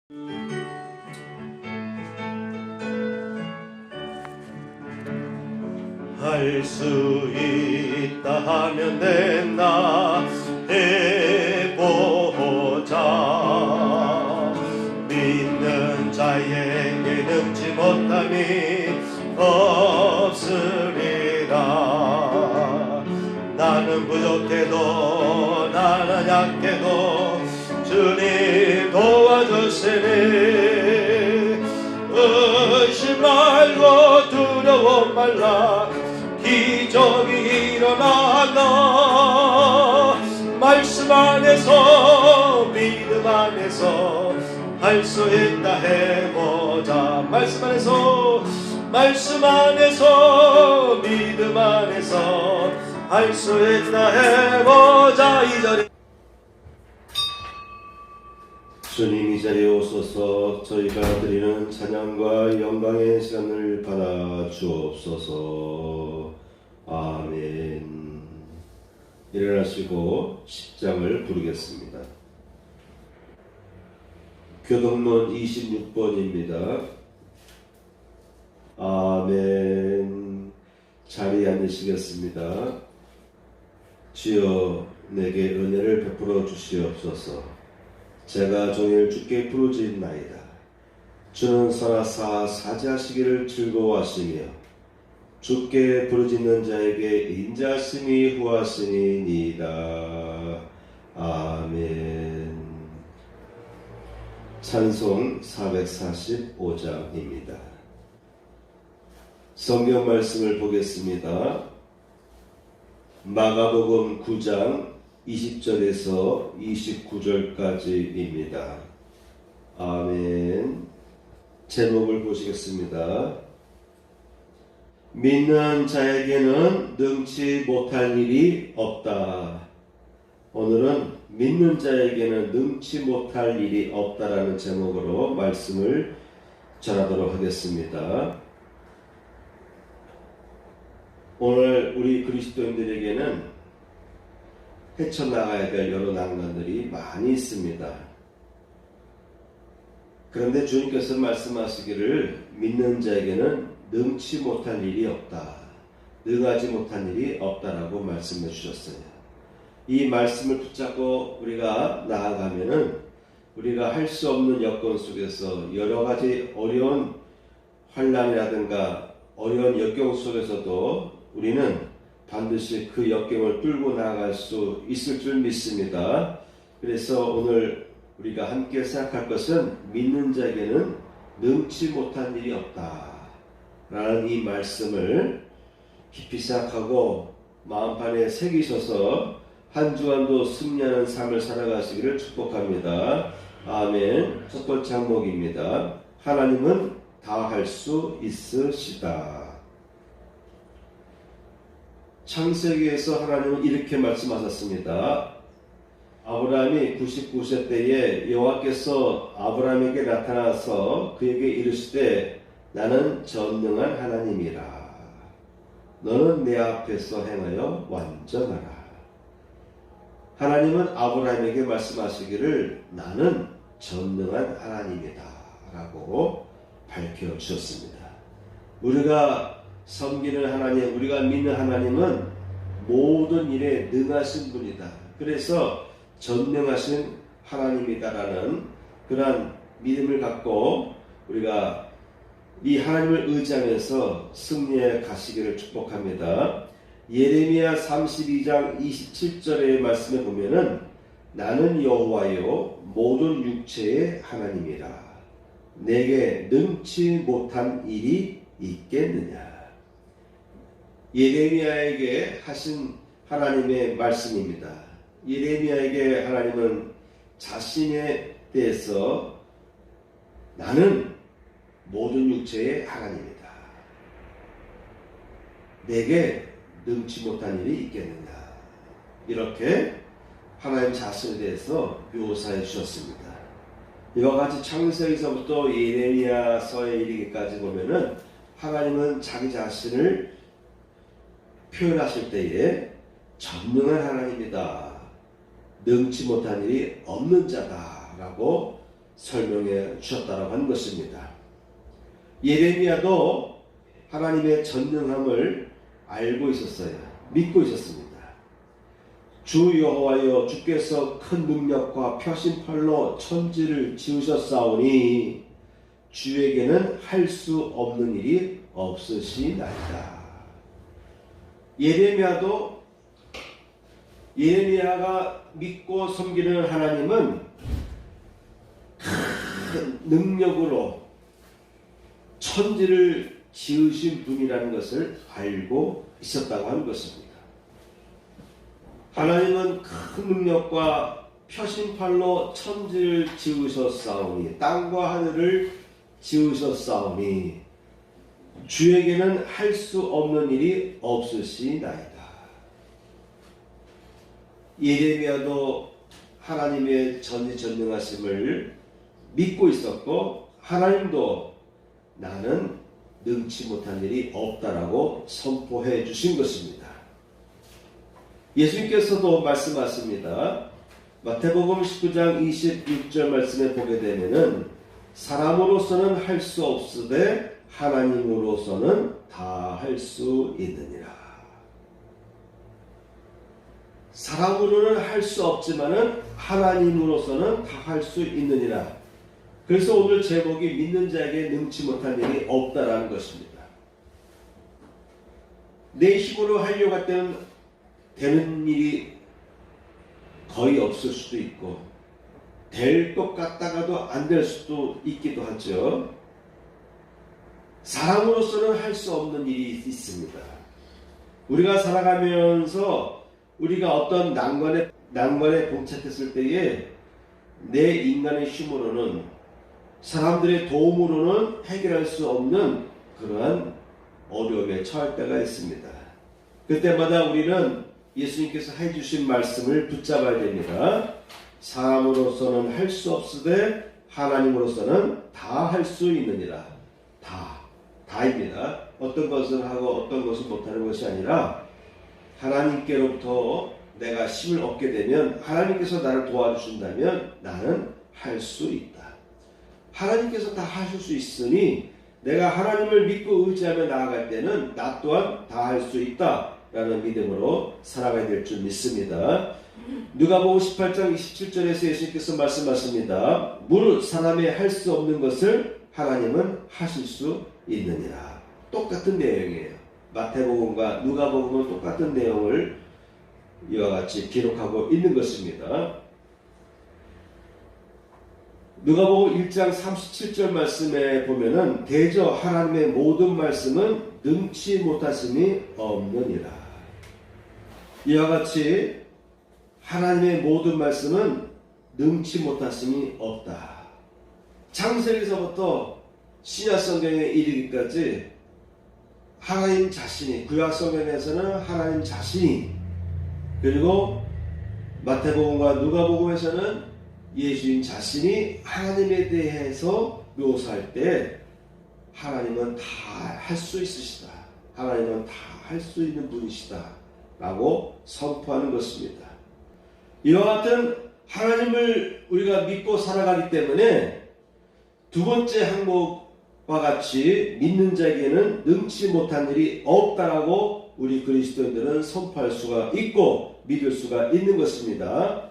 할 수 있다 하면 내나 해보자. 믿는 자에게 능치 못함이 없으리라. 나는 부족해도 나는 약해도 주님 도와주시니 의심 말고 두려워 말라. 기적이 일어나나. 말씀 안에서 믿음 안에서 할 수 있다 해보자. 말씀 안에서 믿음 안에서 할 수 있다 해보자. 이 자리 주님 이 자리에 오소서. 저희가 드리는 찬양과 영광의 시간을 받아 주옵소서. 아멘. 일어나시고 10장을 부르겠습니다. 교동론 26번입니다. 아멘. 자리에 앉으시겠습니다. 주여 내게 은혜를 베풀어 주시옵소서. 제가 종일 주께 부르짖나이다. 주는 선하사 사지하시기를 즐거워하시며 주께 부르짖는 자에게 인자하심이 후하시니이다. 아멘. 찬송 445장입니다. 성경 말씀을 보겠습니다. 마가복음 9장 20절에서 29절까지입니다. 아멘. 제목을 보시겠습니다. 믿는 자에게는 능치 못할 일이 없다. 오늘은 믿는 자에게는 능치 못할 일이 없다라는 제목으로 말씀을 전하도록 하겠습니다. 오늘 우리 그리스도인들에게는 헤쳐나가야 될 여러 난관들이 많이 있습니다. 그런데 주님께서 말씀하시기를 믿는 자에게는 능치 못할 일이 없다. 능하지 못한 일이 없다라고 말씀해 주셨어요. 이 말씀을 붙잡고 우리가 나아가면은 우리가 할 수 없는 여건 속에서 여러 가지 어려운 환난이라든가 어려운 역경 속에서도 우리는 반드시 그 역경을 뚫고 나아갈 수 있을 줄 믿습니다. 그래서 오늘 우리가 함께 생각할 것은 믿는 자에게는 능치 못한 일이 없다 라는 이 말씀을 깊이 생각하고 마음판에 새기셔서 한 주간도 승리하는 삶을 살아가시기를 축복합니다. 아멘. 첫 번째 항목입니다. 하나님은 다 할 수 있으시다. 창세기에서 하나님은 이렇게 말씀하셨습니다. 아브라함이 99세 때에 여호와께서 아브라함에게 나타나서 그에게 이르시되 나는 전능한 하나님이라. 너는 내 앞에서 행하여 완전하라. 하나님은 아브라함에게 말씀하시기를 나는 전능한 하나님이다 라고 밝혀주셨습니다. 우리가 섬기는 하나님, 우리가 믿는 하나님은 모든 일에 능하신 분이다. 그래서 전능하신 하나님이다라는 그러한 믿음을 갖고 우리가 이 하나님을 의지하면서 승리해 가시기를 축복합니다. 예레미야 32장 27절의 말씀에 보면은 나는 여호와요 모든 육체의 하나님이라. 내게 능치 못한 일이 있겠느냐. 예레미야에게 하신 하나님의 말씀입니다. 예레미야에게 하나님은 자신에 대해서 나는 모든 육체의 하나님이다. 내게 능치 못한 일이 있겠느냐. 이렇게 하나님 자신에 대해서 묘사해 주셨습니다. 이와 같이 창세기서부터 예레미야서에 이르기까지 보면은 하나님은 자기 자신을 표현하실 때에 전능한 하나님이다. 능치 못한 일이 없는 자다라고 설명해 주셨다고 하는 것입니다. 예레미야도 하나님의 전능함을 알고 있었어요. 믿고 있었습니다. 주 여호와여, 주께서 큰 능력과 표심팔로 천지를 지으셨사오니 주에게는 할 수 없는 일이 없으시나이다. 예레미야가 믿고 섬기는 하나님은 큰 능력으로 천지를 지으신 분이라는 것을 알고 있었다고 하는 것입니다. 하나님은 큰 능력과 표심팔로 천지를 지으셨사오니, 땅과 하늘을 지으셨사오니 주에게는 할 수 없는 일이 없으시나이다. 예레미야도 하나님의 전지전능하심을 믿고 있었고, 하나님도 나는 능치 못한 일이 없다라고 선포해 주신 것입니다. 예수님께서도 말씀하십니다. 마태복음 19장 26절 말씀에 보게 되면은 사람으로서는 할 수 없으되 하나님으로서는 다 할 수 있느니라. 사람으로는 할 수 없지만은 하나님으로서는 다 할 수 있느니라. 그래서 오늘 제목이 믿는 자에게 능치 못한 일이 없다라는 것입니다. 내 힘으로 하려고 할 때는 되는 일이 거의 없을 수도 있고, 될 것 같다가도 안 될 수도 있기도 하죠. 사람으로서는 할 수 없는 일이 있습니다. 우리가 살아가면서 우리가 어떤 난관에 봉착했을 때에 내 인간의 힘으로는, 사람들의 도움으로는 해결할 수 없는 그러한 어려움에 처할 때가 있습니다. 그때마다 우리는 예수님께서 해주신 말씀을 붙잡아야 됩니다. 사람으로서는 할 수 없으되 하나님으로서는 다 할 수 있느니라. 다입니다. 어떤 것을 하고 어떤 것을 못하는 것이 아니라, 하나님께로부터 내가 힘을 얻게 되면, 하나님께서 나를 도와주신다면 나는 할 수 있다. 하나님께서 다 하실 수 있으니 내가 하나님을 믿고 의지하며 나아갈 때는 나 또한 다 할 수 있다 라는 믿음으로 살아가야 될 줄 믿습니다. 누가복음 18장 27절에서 예수님께서 말씀하십니다. 무릇 사람이 할 수 없는 것을 하나님은 하실 수 있느니라. 똑같은 내용이에요. 마태복음과 누가복음은 똑같은 내용을 이와 같이 기록하고 있는 것입니다. 누가복음 1장 37절 말씀에 보면은 대저 하나님의 모든 말씀은 능치 못하심이 없느니라. 이와 같이 하나님의 모든 말씀은 능치 못하심이 없다. 창세기서부터 신약 성경에 이르기까지 하나님 자신이, 구약 성경에서는 하나님 자신이, 그리고 마태복음과 누가복음에서는 예수님 자신이 하나님에 대해서 묘사할 때 하나님은 다 할 수 있으시다. 하나님은 다 할 수 있는 분이시다 라고 선포하는 것입니다. 이와 같은 하나님을 우리가 믿고 살아가기 때문에 두 번째 항목과 같이 믿는 자에게는 능치 못한 일이 없다라고 우리 그리스도인들은 선포할 수가 있고 믿을 수가 있는 것입니다.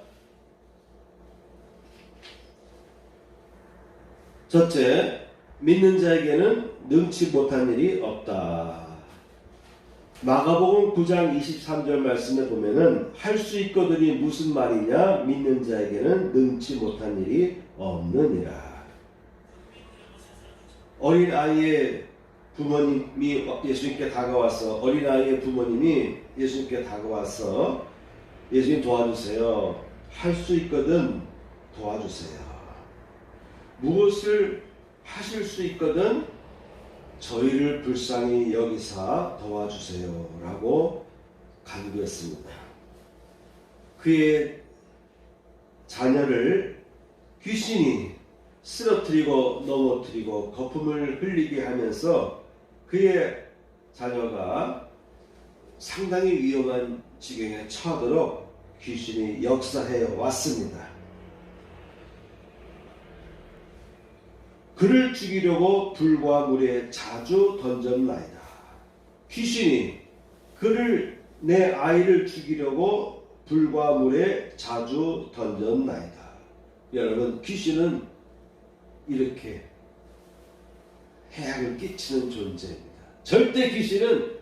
첫째, 믿는 자에게는 능치 못한 일이 없다. 마가복음 9장 23절 말씀에 보면은 할 수 있거든이 무슨 말이냐? 믿는 자에게는 능치 못한 일이 없느니라. 어린 아이의 부모님이 예수님께 다가와서, 어린 아이의 부모님이 예수님께 다가와서 예수님 도와주세요. 할 수 있거든 도와주세요. 무엇을 하실 수 있거든 저희를 불쌍히 여기사 도와주세요 라고 간구했습니다. 그의 자녀를 귀신이 쓰러뜨리고 넘어뜨리고 거품을 흘리게 하면서 그의 자녀가 상당히 위험한 지경에 처하도록 귀신이 역사해 왔습니다. 그를 죽이려고 불과 물에 자주 던졌나이다. 귀신이 내 아이를 죽이려고 불과 물에 자주 던졌나이다. 여러분, 귀신은 이렇게 해악을 끼치는 존재입니다. 절대 귀신은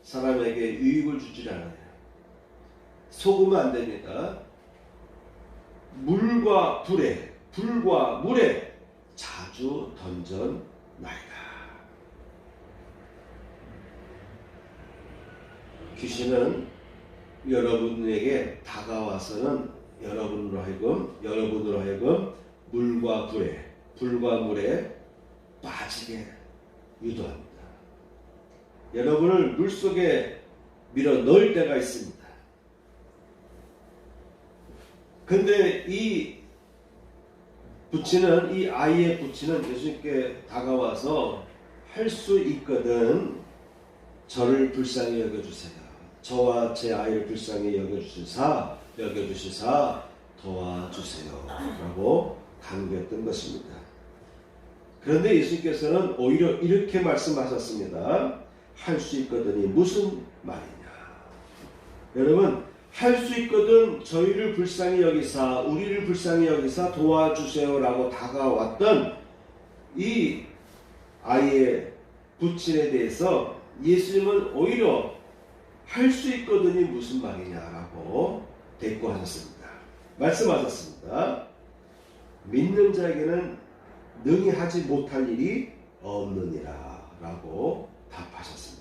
사람에게 유익을 주지 않아요. 속으면 안 됩니다. 불과 물에 자주 던져나이다. 귀신은 여러분에게 다가와서는 여러분으로 하여금 불과 물에 빠지게 유도합니다. 여러분을 물속에 밀어 넣을 때가 있습니다. 근데 이 아이의 부친은 예수님께 다가와서 할 수 있거든 저를 불쌍히 여겨주세요. 저와 제 아이를 불쌍히 여겨주시사 도와주세요. 라고 강구했던 것입니다. 그런데 예수님께서는 오히려 이렇게 말씀하셨습니다. 할 수 있거든이 무슨 말이냐. 여러분, 할 수 있거든 저희를 불쌍히 여기사 우리를 불쌍히 여기사 도와주세요 라고 다가왔던 이 아이의 부친에 대해서 예수님은 오히려 할 수 있거든이 무슨 말이냐라고 대꾸하셨습니다. 말씀하셨습니다. 믿는 자에게는 능히 하지 못할 일이 없느니라 라고 답하셨습니다.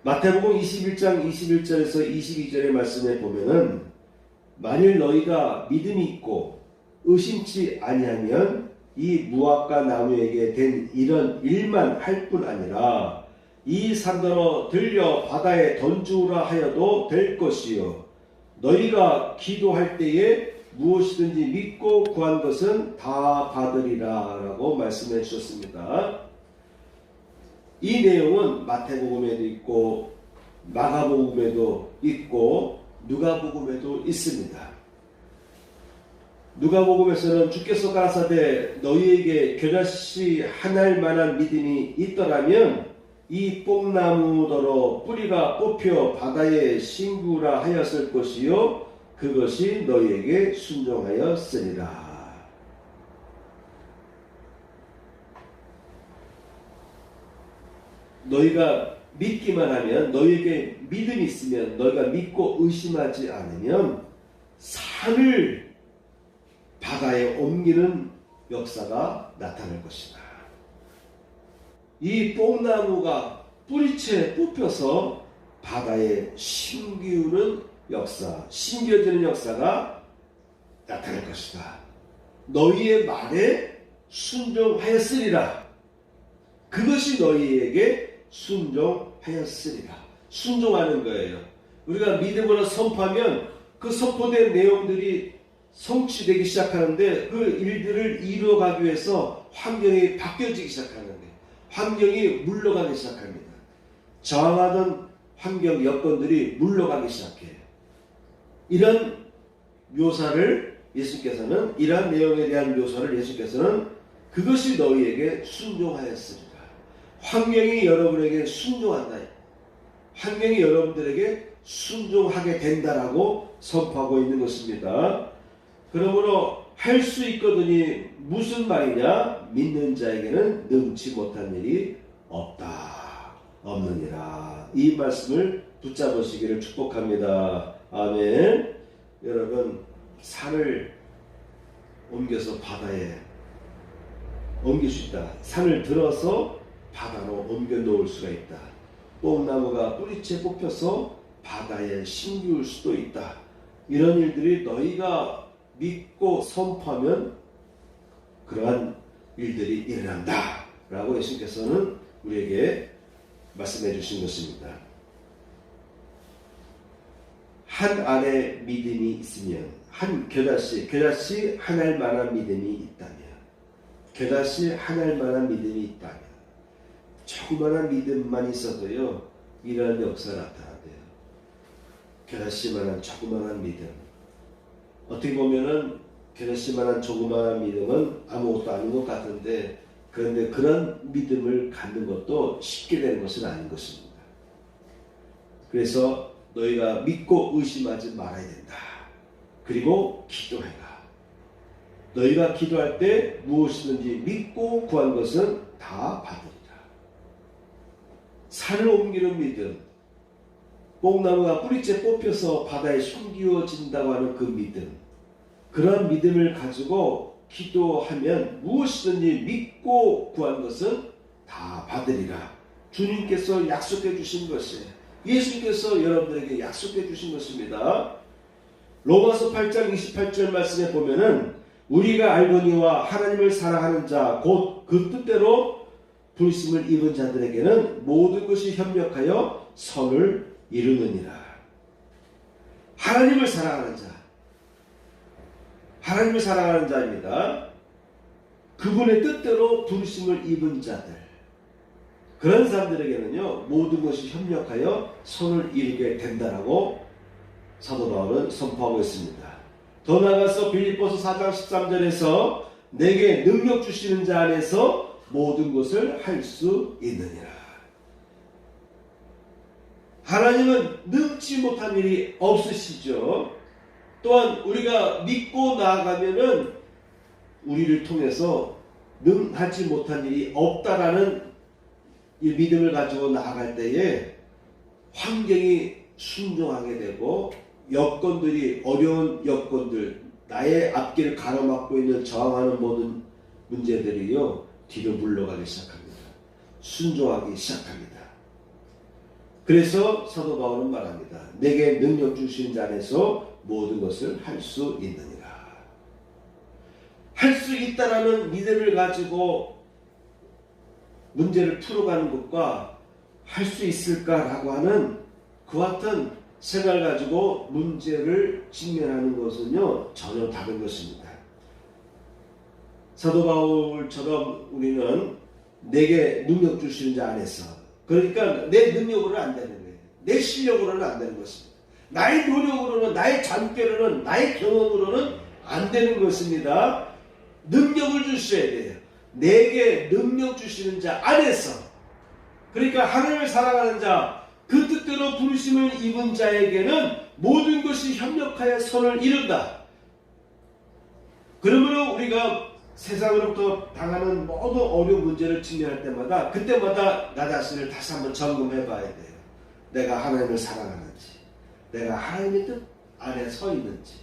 마태복음 21장 21절에서 22절의 말씀에 보면은 만일 너희가 믿음이 있고 의심치 아니하면 이 무화과 나무에게 된 이런 일만 할 뿐 아니라 이 산더러 들려 바다에 던주라 하여도 될 것이요 너희가 기도할 때에 무엇이든지 믿고 구한 것은 다 받으리라 라고 말씀해 주셨습니다. 이 내용은 마태복음에도 있고 마가복음에도 있고 누가복음에도 있습니다. 누가복음에서는 주께서 가라사대 너희에게 겨자씨 하나일 만한 믿음이 있더라면 이 뽕나무더러 뿌리가 뽑혀 바다에 심구라 하였을 것이요 그것이 너희에게 순종하였으리라. 너희가 믿기만 하면 너희에게 믿음이 있으면 너희가 믿고 의심하지 않으면 산을 바다에 옮기는 역사가 나타날 것이다. 이 뽕나무가 뿌리채 뽑혀서 바다에 심기우는 역사, 심겨지는 역사가 나타날 것이다. 너희의 말에 순종하였으리라. 그것이 너희에게 순종하였으리라. 순종하는 거예요. 우리가 믿음으로 선포하면 그 선포된 내용들이 성취되기 시작하는데 그 일들을 이루어가기 위해서 환경이 바뀌어지기 시작하는 거예요. 환경이 물러가기 시작합니다. 저항하던 환경 여건들이 물러가기 시작해요. 이런 묘사를 예수께서는 이러한 내용에 대한 묘사를 예수께서는 그것이 너희에게 순종하였으리라. 환경이 여러분에게 순종한다. 환경이 여러분들에게 순종하게 된다라고 선포하고 있는 것입니다. 그러므로 할 수 있거든이 무슨 말이냐? 믿는 자에게는 능치 못한 일이 없느니라. 이 말씀을 붙잡으시기를 축복합니다. 아멘. 여러분, 산을 옮겨서 바다에 옮길 수 있다. 산을 들어서 바다로 옮겨 놓을 수가 있다. 뽕나무가 뿌리채 뽑혀서 바다에 심기울 수도 있다. 이런 일들이 너희가 믿고 선포하면 그러한 일들이 일어난다 라고 예수님께서는 우리에게 말씀해 주신 것입니다. 한 알의 믿음이 있으면 한 겨자씨 하나일 만한 믿음이 있다면 조그만한 믿음만 있어도요 이런 역사가 나타나요. 겨자씨만한 조그만한 믿음. 어떻게 보면은 게르시만한 조그마한 믿음은 아무것도 아닌 것 같은데, 그런데 그런 믿음을 갖는 것도 쉽게 되는 것은 아닌 것입니다. 그래서 너희가 믿고 의심하지 말아야 된다. 그리고 기도해라. 너희가 기도할 때 무엇이든지 믿고 구한 것은 다 받으리라. 산을 옮기는 믿음, 뽕나무가 뿌리째 뽑혀서 바다에 숨기워진다고 하는 그 믿음, 그런 믿음을 가지고 기도하면 무엇이든지 믿고 구한 것은 다 받으리라. 주님께서 약속해 주신 것이에요. 예수님께서 여러분들에게 약속해 주신 것입니다. 로마서 8장 28절 말씀에 보면은 우리가 알거니와 하나님을 사랑하는 자 곧 그 뜻대로 부르심을 입은 자들에게는 모든 것이 협력하여 선을 이루느니라. 하나님을 사랑하는 자, 하나님을 사랑하는 자입니다. 그분의 뜻대로 부르심을 입은 자들, 그런 사람들에게는요 모든 것이 협력하여 선을 이루게 된다라고 사도 바울은 선포하고 있습니다. 더 나아가서 빌립보서 4장 13절에서 내게 능력 주시는 자 안에서 모든 것을 할 수 있느니라. 하나님은 능치 못한 일이 없으시죠. 또한 우리가 믿고 나아가면은 우리를 통해서 능하지 못한 일이 없다라는 이 믿음을 가지고 나아갈 때에 환경이 순종하게 되고 여건들이 어려운 여건들, 나의 앞길을 가로막고 있는 저항하는 모든 문제들이요 뒤로 물러가기 시작합니다. 순종하기 시작합니다. 그래서 사도 바울은 말합니다. 내게 능력 주신 자 안에서 모든 것을 할 수 있느니라. 할 수 있다라는 믿음을 가지고 문제를 풀어가는 것과 할 수 있을까라고 하는 그와 같은 생각을 가지고 문제를 직면하는 것은요 전혀 다른 것입니다. 사도 바울처럼 우리는 내게 능력 주시는 자 안에서, 그러니까 내 능력으로는 안 되는 거예요. 내 실력으로는 안 되는 것입니다. 나의 노력으로는, 나의 잠결로는, 나의 경험으로는 안 되는 것입니다. 능력을 주셔야 돼요. 내게 능력 주시는 자 안에서, 그러니까 하나님을 사랑하는 자, 그 뜻대로 부르심을 입은 자에게는 모든 것이 협력하여 선을 이룬다. 그러므로 우리가 세상으로부터 당하는 모든 어려운 문제를 직면할 때마다 그때마다 나 자신을 다시 한번 점검해 봐야 돼요. 내가 하나님을 사랑하는지, 내가 하나님의 뜻 안에 서 있는지,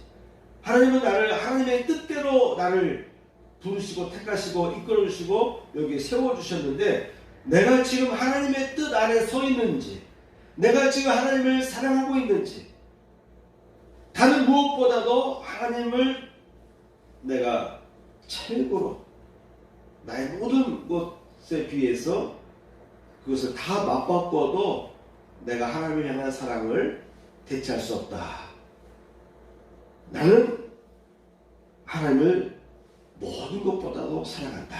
하나님은 나를 하나님의 뜻대로 나를 부르시고 택하시고 이끌어 주시고 여기 세워 주셨는데 내가 지금 하나님의 뜻 안에 서 있는지, 내가 지금 하나님을 사랑하고 있는지, 다른 무엇보다도 하나님을 내가 최고로 나의 모든 것에 비해서 그것을 다 맞바꿔도 내가 하나님을 향한 사랑을 대체할 수 없다. 나는 하나님을 모든 것보다도 사랑한다.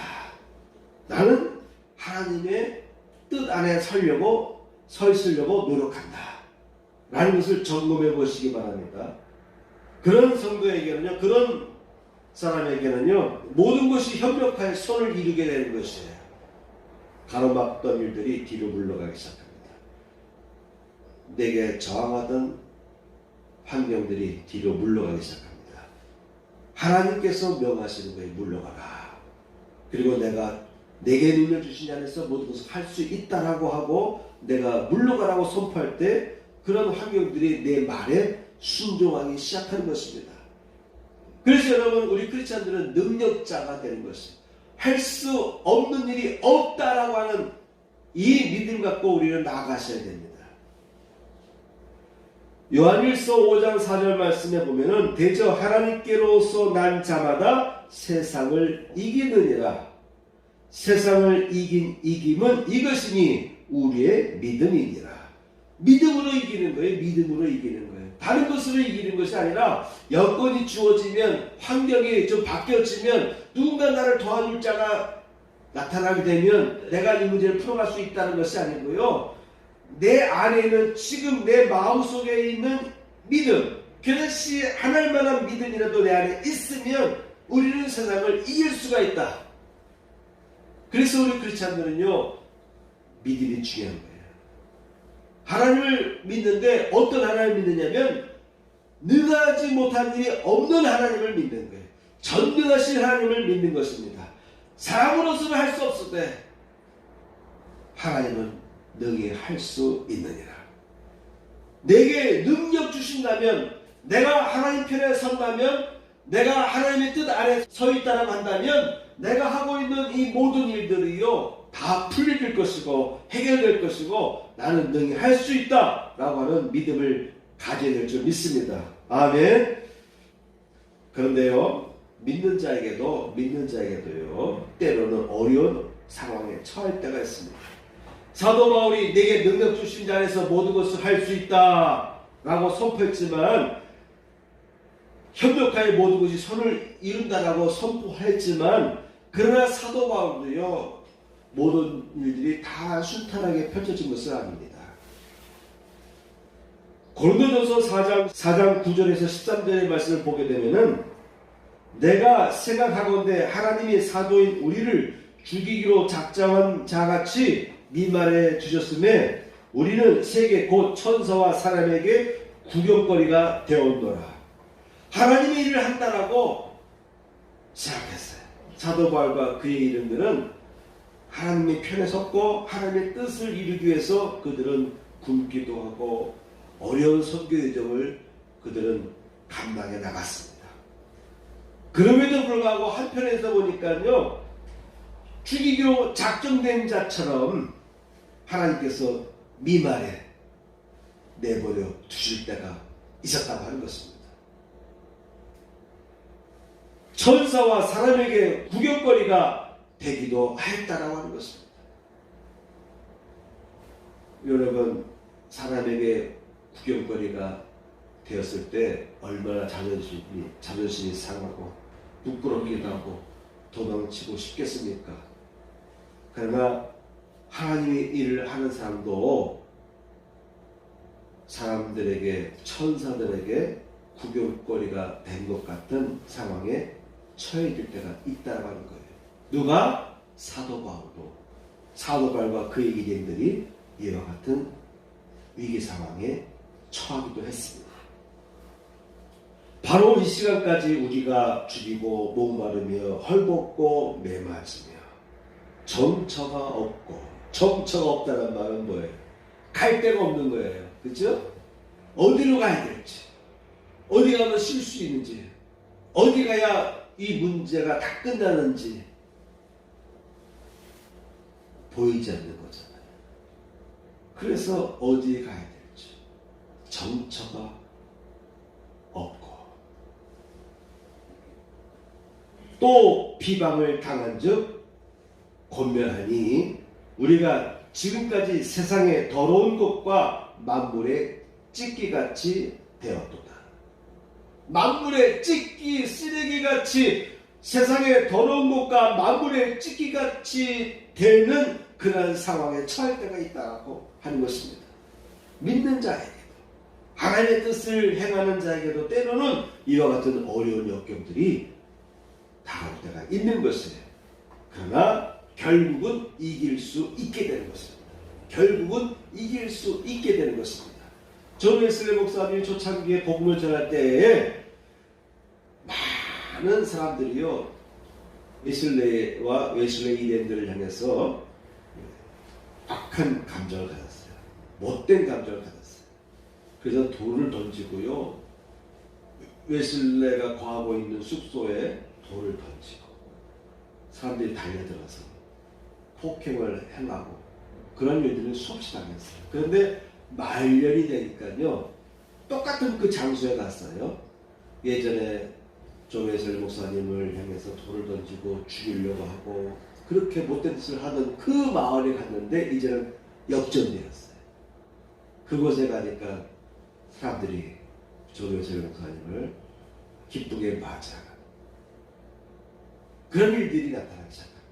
나는 하나님의 뜻 안에 서 있으려고 노력한다. 라는 것을 점검해 보시기 바랍니다. 그런 성도에게는요, 그런 사람에게는요, 모든 것이 협력하여 선을 이루게 되는 것이에요. 가로막던 일들이 뒤로 물러가기 시작합니다. 내게 저항하던 환경들이 뒤로 물러가기 시작합니다. 하나님께서 명하시는 거에 물러가라. 그리고 내게 능력 주신 자 안에서 모든 것을 할 수 있다라고 하고 내가 물러가라고 선포할 때 그런 환경들이 내 말에 순종하기 시작하는 것입니다. 그래서 여러분, 우리 크리스찬들은 능력자가 되는 것입니다. 할 수 없는 일이 없다라고 하는 이 믿음 갖고 우리는 나아가셔야 됩니다. 요한일서 5장 4절 말씀에 보면은 대저 하나님께로서 난 자마다 세상을 이기느니라. 세상을 이긴 이김은 이것이니 우리의 믿음이니라. 믿음으로 이기는 거예요. 믿음으로 이기는 거예요. 다른 것으로 이기는 것이 아니라 여건이 주어지면, 환경이 좀 바뀌어지면, 누군가 나를 도와줄 자가 나타나게 되면 내가 이 문제를 풀어갈 수 있다는 것이 아니고요. 내 안에는 지금 내 마음속에 있는 믿음, 그것이 하나님 만한 믿음이라도 내 안에 있으면 우리는 세상을 이길 수가 있다. 그래서 우리 크리스찬들은요, 믿음이 중요한 거예요. 하나님을 믿는데 어떤 하나님을 믿느냐면 능하지 못한 일이 없는 하나님을 믿는 거예요. 전능하신 하나님을 믿는 것입니다. 사람으로서는 할 수 없을 때 하나님은 능히 할 수 있느니라. 내게 능력 주신다면, 내가 하나님 편에 선다면, 내가 하나님의 뜻 아래 서 있다고 한다면 내가 하고 있는 이 모든 일들이요 다 풀릴 것이고 해결될 것이고 나는 능히 할 수 있다 라고 하는 믿음을 가져야 될 줄 믿습니다. 아멘. 그런데요, 믿는 자에게도요 때로는 어려운 상황에 처할 때가 있습니다. 사도 바울이 내게 능력 주신 자 안에서 모든 것을 할 수 있다 라고 선포했지만, 협력하여 모든 것이 선을 이룬다라고 선포했지만, 그러나 사도 바울도요 모든 일들이 다 순탄하게 펼쳐진 것은 아닙니다. 고린도전서 4장 9절에서 13절의 말씀을 보게 되면은, 내가 생각하건대 하나님이 사도인 우리를 죽이기로 작정한 자같이 미말해 주셨음에 우리는 세계 곧 천사와 사람에게 구경거리가 되었노라. 하나님의 일을 한다라고 생각했어요. 사도 바울과 그의 이름들은 하나님의 편에 섰고 하나님의 뜻을 이루기 위해서 그들은 굶기도 하고 어려운 선교 여정을 그들은 감당해 나갔습니다. 그럼에도 불구하고 한편에서 보니까요, 죽이기로 작정된 자처럼 하나님께서 미말에 내버려 두실 때가 있었다고 하는 것입니다. 천사와 사람에게 구경거리가 되기도 하였다라고 하는 것입니다. 여러분, 사람에게 구경거리가 되었을 때 얼마나 자존심이 상하고 부끄럽기도 하고 도망치고 싶겠습니까? 그러나 하나님의 일을 하는 사람도 사람들에게, 천사들에게 구경거리가 된 것 같은 상황에 처해질 때가 있다고 하는 거예요. 누가? 사도 바울도. 사도 바울과 그의 일행들이 이와 같은 위기 상황에 처하기도 했습니다. 바로 이 시간까지 우리가 죽이고 목마르며 헐벗고 메맞으며 정처가 없고, 정처가 없다는 말은 뭐예요? 갈 데가 없는 거예요. 그렇죠? 어디로 가야 될지, 어디 가면 쉴 수 있는지, 어디 가야 이 문제가 다 끝나는지 보이지 않는 거잖아요. 그래서 어디에 가야 될지 정처가 없고, 또 비방을 당한 즉 권면하니 우리가 지금까지 세상의 더러운 것과 만물의 찢기같이 되었도다. 만물의 찢기, 쓰레기같이 세상의 더러운 것과 만물의 찢기같이 되는 그런 상황에 처할 때가 있다고 하는 것입니다. 믿는 자에게도, 하나님의 뜻을 행하는 자에게도 때로는 이와 같은 어려운 역경들이 다가올 때가 있는 것이에요. 그러나 결국은 이길 수 있게 되는 것입니다. 결국은 이길 수 있게 되는 것입니다. 존 웨슬리 목사님이 초창기에 복음을 전할 때에 많은 사람들이요 웨슬리와 웨슬리 일행들을 향해서 악한 감정을 가졌어요. 못된 감정을 가졌어요. 그래서 돌을 던지고요, 웨슬리가 거하고 있는 숙소에 돌을 던지고 사람들이 달려들어서 폭행을 행하고 그런 일들을 수없이 당했어요. 그런데 말년이 되니까요 똑같은 그 장소에 갔어요. 예전에 존 웨슬리 목사님을 향해서 돌을 던지고 죽이려고 하고 그렇게 못된 짓을 하던 그 마을에 갔는데 이제는 역전되었어요. 그곳에 가니까 사람들이 존 웨슬리 목사님을 기쁘게 맞이하고 그런 일들이 나타나기 시작합니다.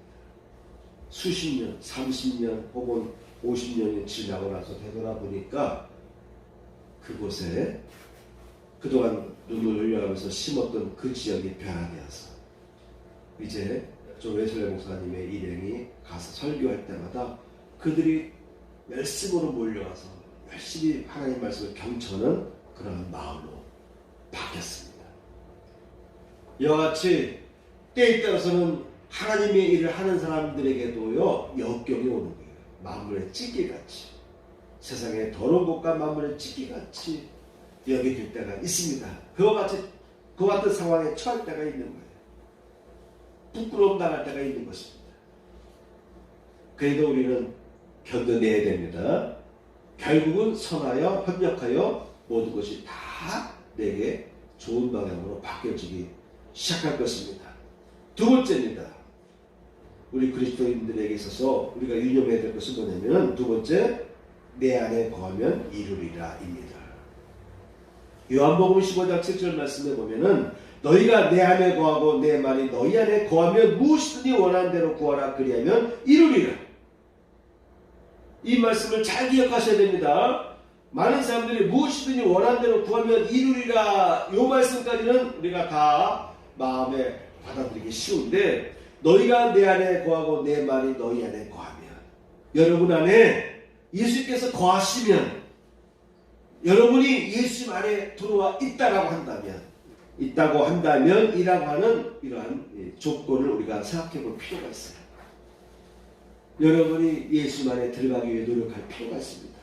수십 년, 30년 혹은 50년이 지나고 나서 되돌아보니까 그곳에 그동안 눈물 흘려가면서 심었던 그 지역이 변화되어서 이제 조회설의 목사님의 일행이 가서 설교할 때마다 그들이 열심으로 몰려와서 열심히 하나님 말씀을 경청하는 그런 마음으로 바뀌었습니다. 이와 같이 때에 따라서는 하나님의 일을 하는 사람들에게도요 역경이 오는 거예요. 만물의 찌개같이 세상의 더러운 것과 만물의 찌개같이 여겨질 때가 있습니다. 그와 같은 상황에 처할 때가 있는 거예요. 부끄러움 당할 때가 있는 것입니다. 그래도 우리는 견뎌내야 됩니다. 결국은 선하여 협력하여 모든 것이 다 내게 좋은 방향으로 바뀌어지기 시작할 것입니다. 두 번째입니다. 우리 그리스도인들에게 있어서 우리가 유념해야 될 것은 뭐냐면 두 번째, 내 안에 거하면 이루리라 입니다. 요한복음 15장 7절 말씀에 보면은 너희가 내 안에 거하고 내 말이 너희 안에 거하면 무엇이든지 원하는 대로 구하라 그리하면 이루리라. 이 말씀을 잘 기억하셔야 됩니다. 많은 사람들이 무엇이든지 원하는 대로 구하면 이루리라 이 말씀까지는 우리가 다 마음에 받아들이기 쉬운데 너희가 내 안에 거하고 내 말이 너희 안에 거하면 여러분 안에 예수께서 거하시면 여러분이 예수 안에 들어와 있다고 한다면 이라고 하는 이러한 조건을 우리가 생각해 볼 필요가 있어요. 여러분이 예수 안에 들어가기 위해 노력할 필요가 있습니다.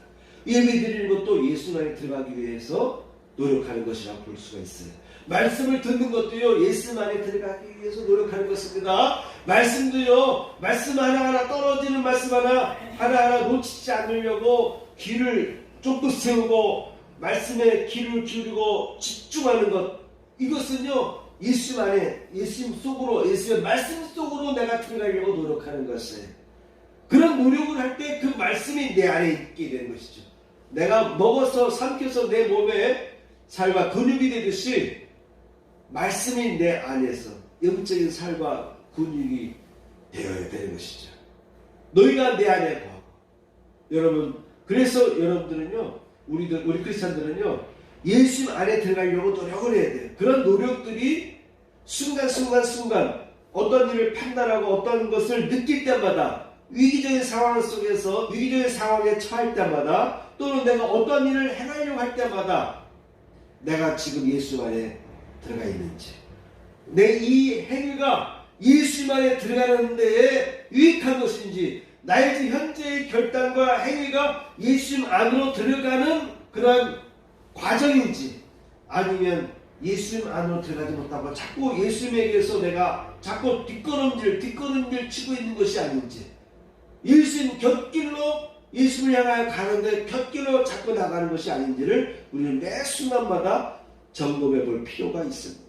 예배 드리는 것도 예수 안에 들어가기 위해서 노력하는 것이라고 볼 수가 있어요. 말씀을 듣는 것도요 예수 안에 들어가기 위해서 노력하는 것입니다. 말씀도요 말씀 하나하나 떨어지는 말씀 하나하나 놓치지 않으려고 귀를 쫑긋 세우고 말씀에 귀를 기울이고 집중하는 것, 이것은요 예수 안에 예수 속으로 예수의 말씀 속으로 내가 들어가려고 노력하는 것이에요. 그런 노력을 할 때 그 말씀이 내 안에 있게 되는 것이죠. 내가 먹어서 삼켜서 내 몸에 살과 근육이 되듯이 말씀이 내 안에서 영적인 살과 근육이 되어야 되는 것이죠. 너희가 내 안에 거하고 여러분, 그래서 여러분들은요 우리 크리스찬들은요 예수 안에 들어가려고 노력을 해야 돼요. 그런 노력들이 순간 어떤 일을 판단하고 어떤 것을 느낄 때마다 위기적인 상황 속에서 위기적인 상황에 처할 때마다 또는 내가 어떤 일을 행하려고 할 때마다 내가 지금 예수 안에 들어가 있는지 내 이 행위가 예수 안에 들어가는 데에 유익한 것인지 나의 현재의 결단과 행위가 예수 안으로 들어가는 그런 과정인지 아니면 예수 안으로 들어가지 못하고 자꾸 예수님에게서 내가 자꾸 뒷걸음질 치고 있는 것이 아닌지 예수님 곁길로 예수를 향하여 가는데 곁길로 자꾸 나가는 것이 아닌지를 우리는 매 순간마다 점검해 볼 필요가 있습니다.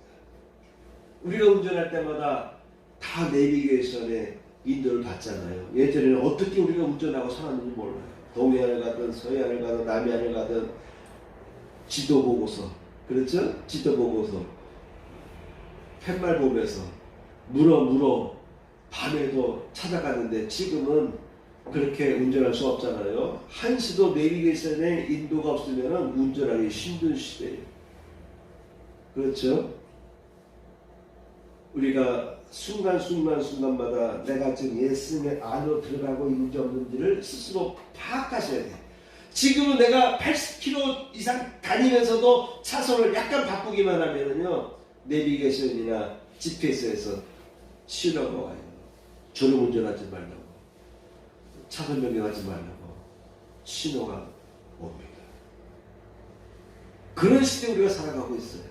우리가 운전할 때마다 다 내비게이션에 인도를 받잖아요. 예전에는 어떻게 우리가 운전하고 살았는지 몰라요. 동해안을 가든 서해안을 가든 남해안을 가든 지도 보고서, 그렇죠? 지도 보고서 팻말 보면서 물어 밤에도 찾아가는데 지금은 그렇게 운전할 수 없잖아요. 한시도 내비게이션에 인도가 없으면 운전하기 힘든 시대예요. 그렇죠? 우리가 순간마다 내가 지금 예수님의 안으로 들어가고 있는지 없는지를 스스로 파악하셔야 돼요. 지금은 내가 80km 이상 다니면서도 차선을 약간 바꾸기만 하면은요 내비게이션이나 GPS에서 신호가 와요. 졸음 운전하지 말라고, 차선 변경하지 말라고 신호가 옵니다. 그런 시대에 우리가 살아가고 있어요.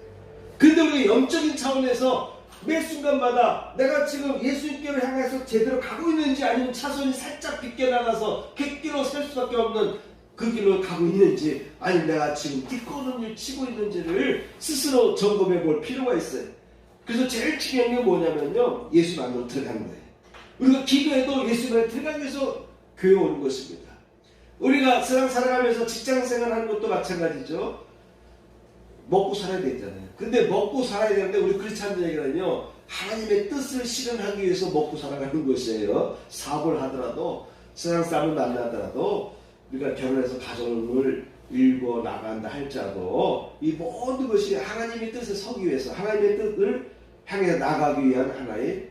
근데 우리가 영적인 차원에서 매 순간마다 내가 지금 예수님께로 향해서 제대로 가고 있는지 아니면 차선이 살짝 빗겨나가서 객기로 셀 수밖에 없는 그 길로 가고 있는지 아니면 내가 지금 뒷걸음질 치고 있는지를 스스로 점검해 볼 필요가 있어요. 그래서 제일 중요한 게 뭐냐면요 예수 안으로 들어가는 거예요. 우리가 기도해도 예수 안에 들어가기 위해서 교회 오는 것입니다. 우리가 세상 살아가면서 직장생활 하는 것도 마찬가지죠. 먹고 살아야 되잖아요. 근데 먹고 살아야 되는데 우리 크리스찬들에게는요 하나님의 뜻을 실현하기 위해서 먹고 살아가는 것이에요. 사업을 하더라도 세상 사람을 만나더라도 우리가 결혼해서 가정을 읽어 나간다 할지라도 이 모든 것이 하나님의 뜻에 서기 위해서 하나님의 뜻을 향해 나가기 위한 하나의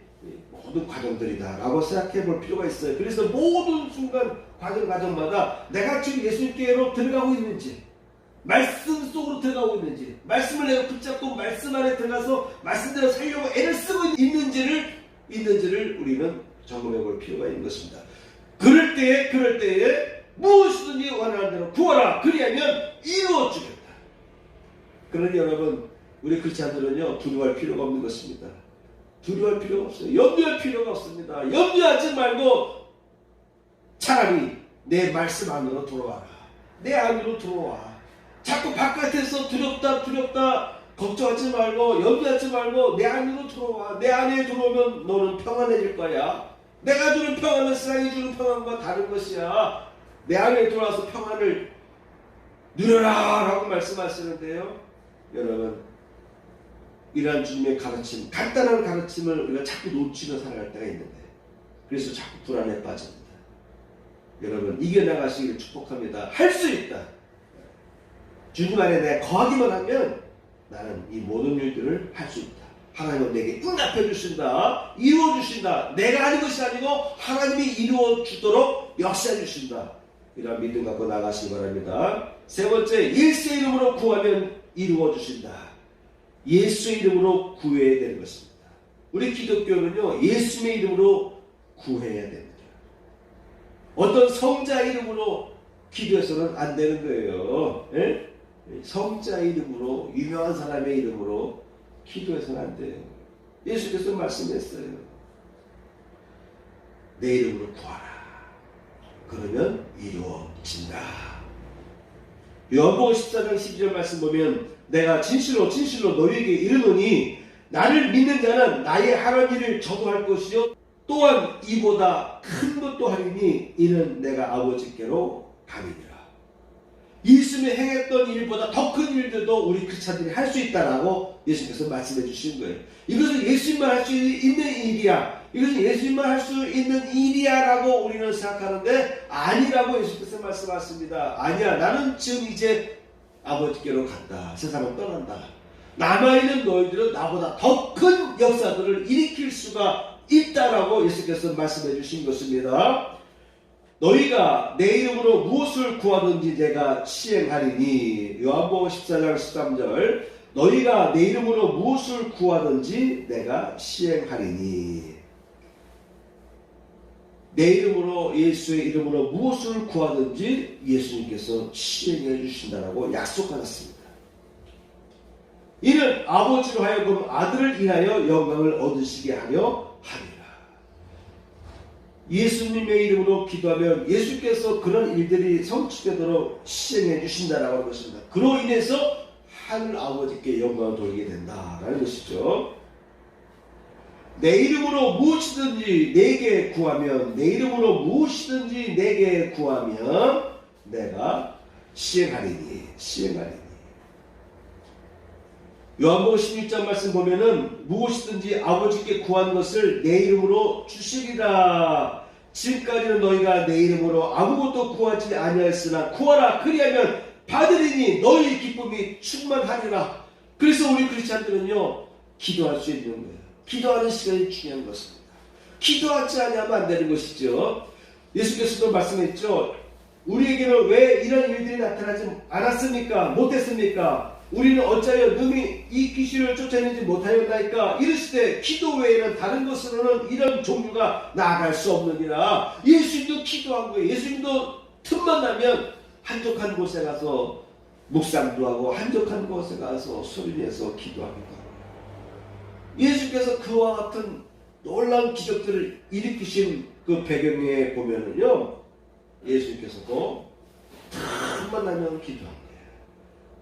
모든 과정들이다 라고 생각해 볼 필요가 있어요. 그래서 모든 순간 과정마다 내가 지금 예수님께로 들어가고 있는지, 말씀 속으로 들어가고 있는지, 말씀을 내가 붙잡고 말씀 안에 들어가서 말씀대로 살려고 애를 쓰고 있는지를 우리는 점검해 볼 필요가 있는 것입니다. 그럴 때에 무엇이든지 원하는 대로 구하라. 그리하면 이루어 주겠다. 그러니 여러분, 우리 크리스찬들은요, 두려워할 필요가 없는 것입니다. 두려워할 필요가 없어요. 염려할 필요가 없습니다. 염려하지 말고 차라리 내 말씀 안으로 들어와라. 내 안으로 들어와. 자꾸 바깥에서 두렵다 걱정하지 말고 염려하지 말고 내 안으로 들어와. 내 안에 들어오면 너는 평안해질 거야. 내가 주는 평안은 세상이 주는 평안과 다른 것이야. 내 안에 들어와서 평안을 누려라 라고 말씀하시는데요. 여러분, 이러한 주님의 가르침, 간단한 가르침을 우리가 자꾸 놓치며 살아갈 때가 있는데, 그래서 자꾸 불안에 빠집니다. 여러분, 이겨나가시기를 축복합니다. 할 수 있다. 주님 안에 내가 거하기만 하면 나는 이 모든 일들을 할 수 있다. 하나님은 내게 응답해 주신다. 이루어 주신다. 내가 하는 것이 아니고 하나님이 이루어 주도록 역사해 주신다. 이런 믿음 갖고 나가시기 바랍니다. 세 번째, 예수의 이름으로 구하면 이루어 주신다. 예수의 이름으로 구해야 되는 것입니다. 우리 기독교는요, 예수의 이름으로 구해야 됩니다. 어떤 성자 이름으로 기도해서는 안 되는 거예요. 예? 성자 이름으로, 유명한 사람의 이름으로 기도해서는 안 돼요. 예수께서 말씀했어요. 내 이름으로 구하라. 그러면 이루어진다. 요한복음 14장 12절 말씀 보면 내가 진실로 너희에게 이르노니 나를 믿는 자는 나의 하는 일을 저도 할 것이요 또한 이보다 큰 것도 하리니 이는 내가 아버지께로 감이니라. 예수님이 행했던 일보다 더 큰 일들도 우리 크리스찬들이 할 수 있다라고 예수님께서 말씀해 주신 거예요. 이것은 예수님만 할 수 있는 일이야. 이것은 예수님만 할 수 있는 일이야 라고 우리는 생각하는데 아니라고 예수님께서 말씀하십니다. 아니야, 나는 지금 이제 아버지께로 간다. 세상을 떠난다. 남아있는 너희들은 나보다 더 큰 역사들을 일으킬 수가 있다라고 예수께서 말씀해 주신 것입니다. 너희가 내 이름으로 무엇을 구하든지 내가 시행하리니. 요한복음 14장 13절 너희가 내 이름으로 무엇을 구하든지 내가 시행하리니. 내 이름으로, 예수의 이름으로 무엇을 구하든지 예수님께서 시행해 주신다라고 약속하셨습니다. 이는 아버지로 하여금 아들을 인하여 영광을 얻으시게 하려 함이라. 예수님의 이름으로 기도하면 예수께서 그런 일들이 성취되도록 시행해 주신다라고 하는 것입니다. 그로 인해서 하늘 아버지께 영광을 돌리게 된다라는 것이죠. 내 이름으로 무엇이든지 내게 구하면, 내 이름으로 무엇이든지 내게 구하면 내가 시행하리니. 요한복음 16장 말씀 보면은 무엇이든지 아버지께 구한 것을 내 이름으로 주시리라. 지금까지는 너희가 내 이름으로 아무것도 구하지 아니하였으나 구하라. 그리하면 받으리니 너희 기쁨이 충만하리라. 그래서 우리 크리스찬들은요, 기도할 수 있는 거예요. 기도하는 시간이 중요한 것입니다. 기도하지 않으면 안 되는 것이죠. 예수께서도 말씀했죠. 우리에게는 왜 이런 일들이 나타나지 않았습니까? 못했습니까? 우리는 어찌하여 능히 이 귀신을 쫓아내지 못하였나이까? 이르시되 기도 외에는 다른 것으로는 이런 종류가 나아갈 수 없느니라. 예수님도 기도한 거예요. 예수님도 틈만 나면 한적한 곳에 가서 묵상도 하고 한적한 곳에 가서 소리내서 기도하기도 하고. 예수께서 그와 같은 놀라운 기적들을 일으키신 그 배경에 보면은요, 예수님께서도 틈만 나면 기도한 거예요.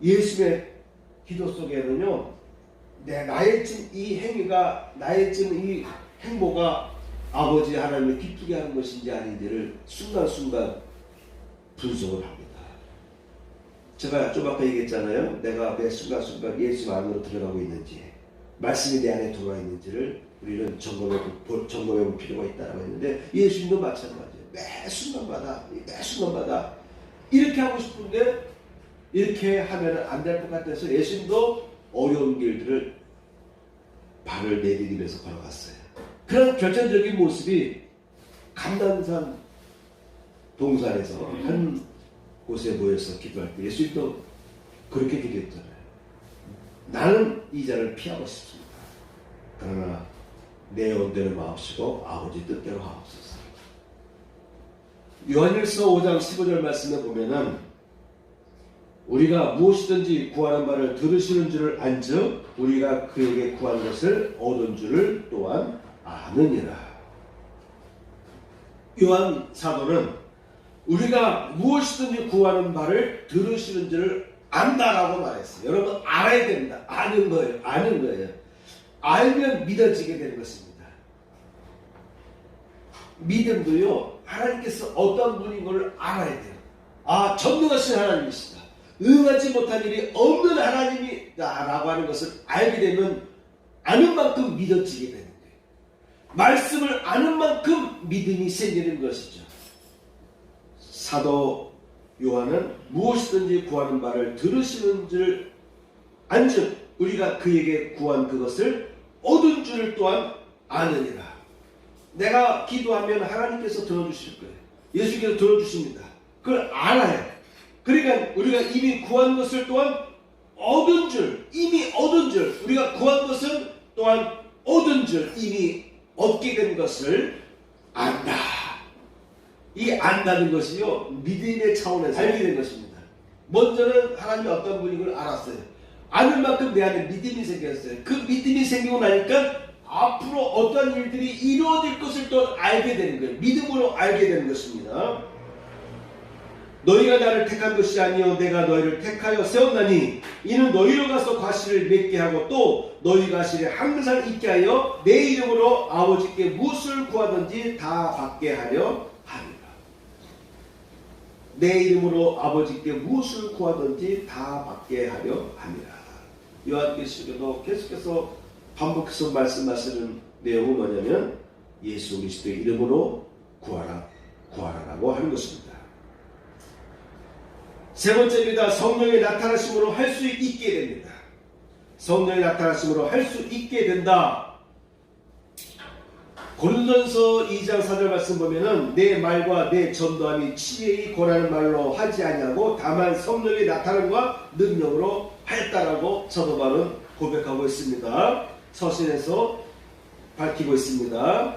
예수의 기도 속에는요, 나의 지금 이 행위가, 나의 지금 이 행보가 아버지 하나님을 기쁘게 하는 것인지 아닌지를 순간순간 분석을 합니다. 제가 좀 아까 얘기했잖아요. 내가 매 순간순간 예수 안으로 들어가고 있는지, 말씀이 내 안에 들어와 있는지를 우리는 점검해 볼 필요가 있다고 했는데, 예수님도 마찬가지예요. 매 순간마다 이렇게 하고 싶은데 이렇게 하면 안 될 것 같아서 예수님도 어려운 길들을 발을 내디디면서 걸어갔어요. 그런 결정적인 모습이 감난산 동산에서 한 곳에 모여서 기도할 때 예수님도 그렇게 기도했잖아요. 나는 이 자를 피하고 싶습니다. 그러나 내 온대로 마옵시고 아버지 뜻대로 하옵소서. 요한일서 5장 15절 말씀에 보면은 우리가 무엇이든지 구하는 바를 들으시는 줄을 안즉 우리가 그에게 구한 것을 얻은 줄을 또한 아느니라. 요한 사도는 우리가 무엇이든지 구하는 바를 들으시는 줄을 안다라고 말했어요. 여러분 알아야 됩니다. 아는 거예요. 아는 거예요. 알면 믿어지게 되는 것입니다. 믿음도요, 하나님께서 어떤 분인 걸 알아야 돼요. 아, 전능하신 하나님이시다. 응하지 못한 일이 없는 하나님이다 라고 하는 것을 알게 되면 아는 만큼 믿어지게 되는 거예요. 말씀을 아는 만큼 믿음이 생기는 것이죠. 사도 요한은 무엇이든지 구하는 바를 들으시는 줄 안즉 우리가 그에게 구한 그것을 얻은 줄 또한 아느니라. 내가 기도하면 하나님께서 들어주실 거예요. 예수께서 들어주십니다. 그걸 알아요. 그러니까 우리가 이미 구한 것을 또한 얻은 줄, 이미 얻은 줄, 우리가 구한 것은 또한 얻은 줄, 이미 얻게 된 것을 안다. 이 안다는 것이요, 믿음의 차원에서 알게 된 것입니다. 먼저는 하나님이 어떤 분인 걸 알았어요. 아는 만큼 내 안에 믿음이 생겼어요. 그 믿음이 생기고 나니까 앞으로 어떤 일들이 이루어질 것을 또 알게 되는 거예요. 믿음으로 알게 되는 것입니다. 너희가 나를 택한 것이 아니요 내가 너희를 택하여 세웠나니 이는 너희로 가서 과실을 맺게 하고 또 너희 과실에 항상 있게 하여 내 이름으로 아버지께 무엇을 구하든지 다 받게 하려 함이라. 내 이름으로 아버지께 무엇을 구하든지 다 받게 하려 함이라. 요한계시록에도 계속해서 반복해서 말씀하시는 내용은 뭐냐면 예수 그리스도의 이름으로 구하라라고 하는 것입니다. 세 번째입니다. 성령의 나타나심으로 할 수 있게 됩니다. 성령의 나타나심으로 할 수 있게 된다. 고린도전서 2장 4절 말씀 보면은 내 말과 내 전도함이 지혜의 권하는 말로 하지 아니하고 다만 성령의 나타남과 능력으로 하였다라고 사도 바울은 고백하고 있습니다. 서신에서 밝히고 있습니다.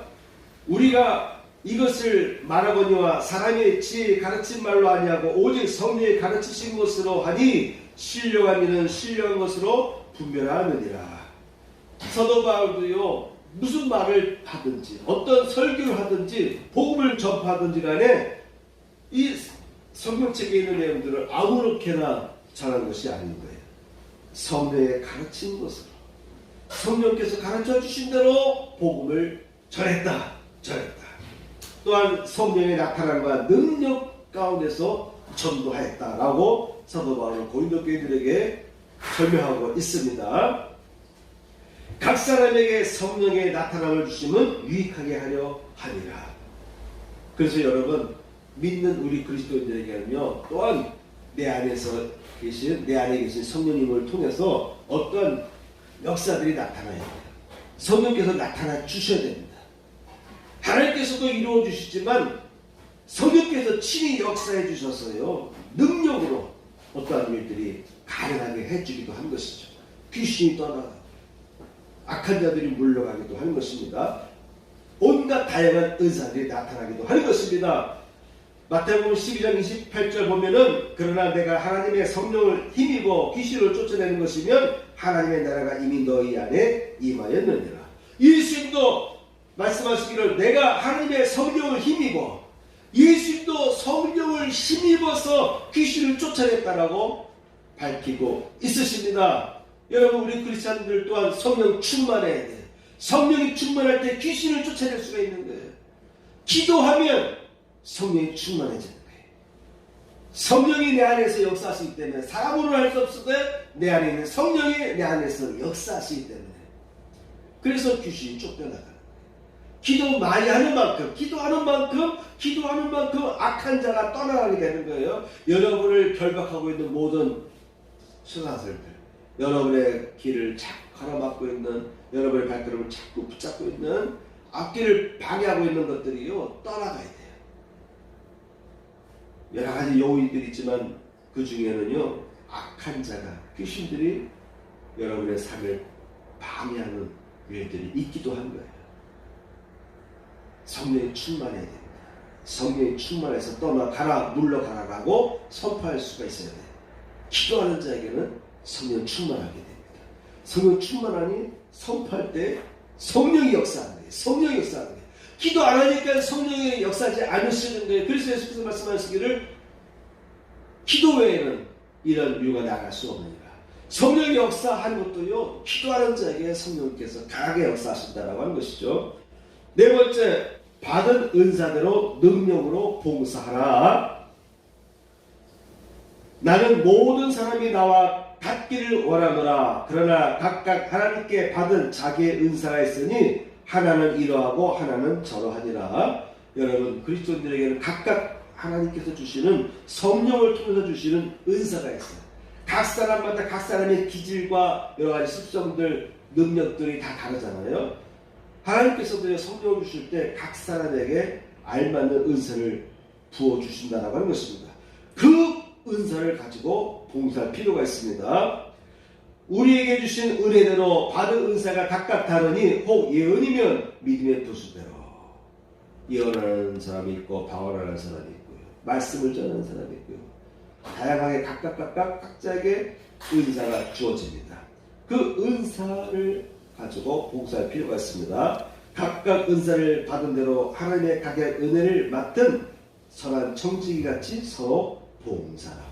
우리가 이것을 말하거니와 사람의 지혜의 가르친 말로 아니하고 오직 성령의 가르치신 것으로 하니 신령한 이는 신령한 것으로 분별하느니라. 사도 바울도요, 무슨 말을 하든지 어떤 설교를 하든지 복음을 전파하든지 간에 이 성경책에 있는 내용들을 아무렇게나 전하는 것이 아닌 거예요. 성령의 가르친 것으로 성령께서 가르쳐 주신 대로 복음을 전했다. 또한 성령의 나타남과 능력 가운데서 전도하였다라고 사도 바울은 고린도 교인들에게 설명하고 있습니다. 각 사람에게 성령의 나타남을 주심은 유익하게 하려 하니라. 그래서 여러분 믿는 우리 그리스도인들에게는요, 또한 내 안에 계신 성령님을 통해서 어떤 역사들이 나타나야 돼요. 성령께서 나타나 주셔야 됩니다. 하나님께서도 이루어 주시지만 성령께서 친히 역사해 주셔서요, 능력으로 어떠한 일들이 가능하게 해주기도 한 것이죠. 귀신이 떠나가고 악한 자들이 물러가기도 하는 것입니다. 온갖 다양한 은사들이 나타나기도 하는 것입니다. 마태복음 12장 28절 보면은 그러나 내가 하나님의 성령을 힘입어 귀신을 쫓아내는 것이면 하나님의 나라가 이미 너희 안에 임하였느니라. 예수님도 말씀하시기를 내가 하나님의 성령을 힘입어, 예수님도 성령을 힘입어서 귀신을 쫓아냈다라고 밝히고 있으십니다. 여러분 우리 크리스찬들 또한 성령 충만해야 돼요. 성령이 충만할 때 귀신을 쫓아낼 수가 있는 거예요. 기도하면 성령이 충만해지는 거예요. 성령이 내 안에서 역사하시기 때문에 사람으로 할 수 없을 때 내 안에 있는 성령이 내 안에서 역사하시기 때문에 그래서 귀신이 쫓겨나가는 거예요. 기도 많이 하는 만큼, 기도하는 만큼 악한 자가 떠나가게 되는 거예요. 여러분을 결박하고 있는 모든 쇠사슬들, 여러분의 길을 자꾸 가로막고 있는, 여러분의 발걸음을 자꾸 붙잡고 있는, 앞길을 방해하고 있는 것들이요 떠나가야 돼요. 여러 가지 요인들이 있지만 그 중에는요 악한 자가, 귀신들이 여러분의 삶을 방해하는 일들이 있기도 한 거예요. 성령이 충만해야 됩니다. 성령이 충만해서 떠나가라, 물러가라라고 선포할 수가 있어야 돼요. 기도하는 자에게는 성령 충만하게 됩니다. 성령 충만하니 선포할 때 성령이 역사하는 거예요. 성령이 역사하는 거예요. 기도 안 하니까 성령이 역사하지 않으시는 거예요. 그래서 예수께서 말씀하시기를 기도 외에는 이런 유가 나갈 수 없느니라. 성령이 역사하는 것도요 기도하는 자에게 성령께서 강하게 역사하신다라고 하는 것이죠. 네 번째, 받은 은사대로 능력으로 봉사하라. 나는 모든 사람이 나와 같기를 원하노라. 그러나 각각 하나님께 받은 자기의 은사가 있으니 하나는 이러하고 하나는 저러하니라. 여러분, 그리스도인들에게는 각각 하나님께서 주시는, 성령을 통해서 주시는 은사가 있어요. 각 사람마다 각 사람의 기질과 여러 가지 습성들, 능력들이 다 다르잖아요. 하나님께서도 성령을 주실 때 각 사람에게 알맞는 은사를 부어주신다라고 하는 것입니다. 그 은사를 가지고 봉사할 필요가 있습니다. 우리에게 주신 은혜대로 받은 은사가 각각 다르니 혹 예언이면 믿음의 도수대로 예언하는 사람이 있고 방언하는 사람이 있고요. 말씀을 전하는 사람이 있고요. 다양하게 각각 각자에게 은사가 주어집니다. 그 은사를 가지고 봉사할 필요가 있습니다. 각각 은사를 받은 대로 하나님의 각의 은혜를 맡은 선한 청지기같이 서로 봉사라.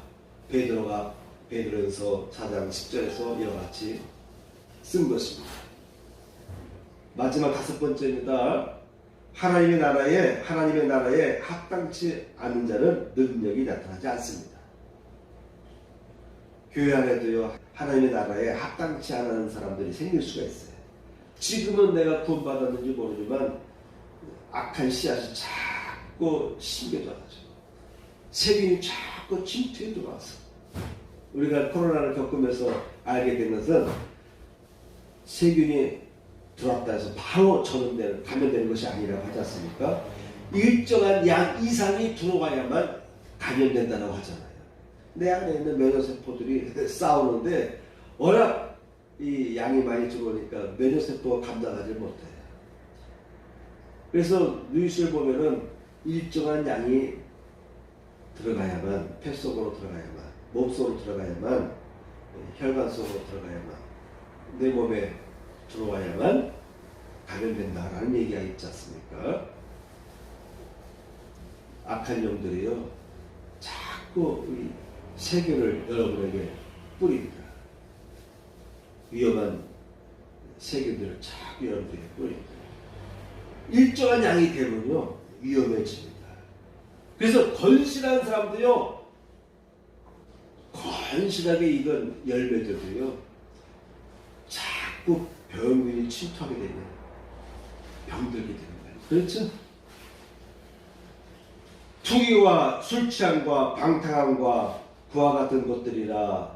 베드로전서 4장 10절에서 이와 같이 쓴 것입니다. 마지막 다섯 번째입니다. 하나님의 나라에 합당치 않은 자는 능력이 나타나지 않습니다. 교회 안에도요 하나님의 나라에 합당치 않은 사람들이 생길 수가 있어요. 지금은 내가 구원받았는지 모르지만 악한 씨앗이 자꾸 심겨져가지고 세균이 자꾸 침투해 들어와서, 우리가 코로나를 겪으면서 알게 된 것은 세균이 들어왔다 해서 바로 감염되는 것이 아니라고 하지 않습니까? 일정한 양 이상이 들어와야만 감염된다고 하잖아요. 내 안에 있는 면역세포들이 싸우는데 워낙 이 양이 많이 들어오니까 면역세포가 감당하지 못해요. 그래서 뉴스를 보면은 일정한 양이 들어가야만, 폐 속으로 들어가야만, 몸 속으로 들어가야만, 혈관 속으로 들어가야만, 내 몸에 들어와야만 감염된다라는 얘기가 있지 않습니까? 악한 영들이요 자꾸 이 세균을 여러분에게 뿌립니다. 위험한 세균들을 자꾸 여러분에게 뿌립니다. 일정한 양이 되면요 위험해집니다. 그래서 건실한 사람도요 건실하게 익은 열매들도요 자꾸 병균이 침투하게 되면 병들게 되는 거예요. 그렇죠? 투기와 술취함과 방탕함과 그와 같은 것들이라